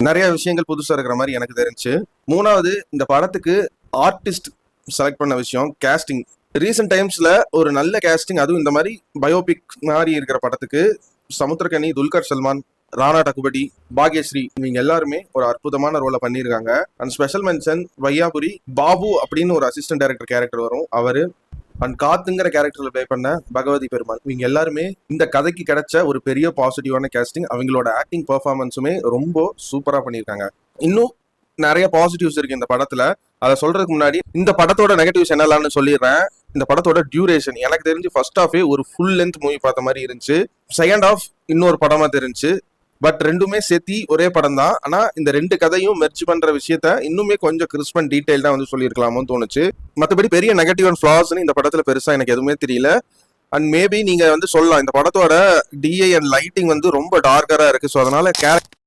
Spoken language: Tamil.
நிறைய விஷயங்கள் புதுசா இருக்கிற மாதிரி எனக்கு தெரிஞ்சு. மூணாவது, இந்த படத்துக்கு ஆர்டிஸ்ட் செலக்ட் பண்ண விஷயம், கேஸ்டிங். ரீசெண்ட் டைம்ஸ்ல ஒரு நல்ல கேஸ்டிங், அதுவும் இந்த மாதிரி பயோபிக் மாதிரி இருக்கிற படத்துக்கு சமுத்திரக்கனி, துல்கர் சல்மான், ராணா டக்குபடி, பாக்யஸ்ரீ இவங்க எல்லாருமே ஒரு அற்புதமான ரோலை பண்ணியிருக்காங்க. And special mention Vaiyapuri, Babu அப்படின்னு ஒரு அசிஸ்டன்ட் டைரக்டர் கேரக்டர் வரும் அவரு, அண்ட் காத்துங்கிற கேரக்டர்ல பிளே பண்ண பகவதி பெருமாள், இவங்க எல்லாருமே இந்த கதைக்கு கிடைச்ச ஒரு பெரிய பாசிட்டிவான கேஸ்டிங். அவங்களோட ஆக்டிங் பெர்ஃபார்மன்ஸுமே ரொம்ப சூப்பரா பண்ணியிருக்காங்க. இன்னும் நிறைய பாசிட்டிவ்ஸ் இருக்கு இந்த படத்துல. அதை சொல்றதுக்கு முன்னாடி இந்த படத்தோட நெகட்டிவ்ஸ் என்னலான்னு சொல்லிடுறேன். இந்த படத்தோட டியூரேஷன் எனக்கு தெரிஞ்சு ஃபர்ஸ்ட் ஹாஃபே ஒரு ஃபுல் லென்த் மூவி பார்த்த மாதிரி இருந்துச்சு, செகண்ட் ஹாஃப் இன்னொரு படமா தெரிஞ்சு. பட் ரெண்டுமே சேர்த்தி ஒரே படம் தான். ஆனா இந்த ரெண்டு கதையும் மெர்ஜ் பண்ற விஷயத்த இன்னுமே கொஞ்சம் கிறிஸ்ப் அண்ட் டீடைல்டா வந்து சொல்லியிருக்கலாமோன்னு தோணுச்சு. மற்றபடி பெரிய நெகட்டிவ் அண்ட் ஃபிளாஸ்ன்னு இந்த படத்துல பெருசா எனக்கு எதுவுமே தெரியல. அண்ட் மேபி நீங்க வந்து சொல்லலாம் இந்த படத்தோட டிஐ அண்ட் லைட்டிங் வந்து ரொம்ப டார்க்கரா இருக்கு, ஸோ அதனால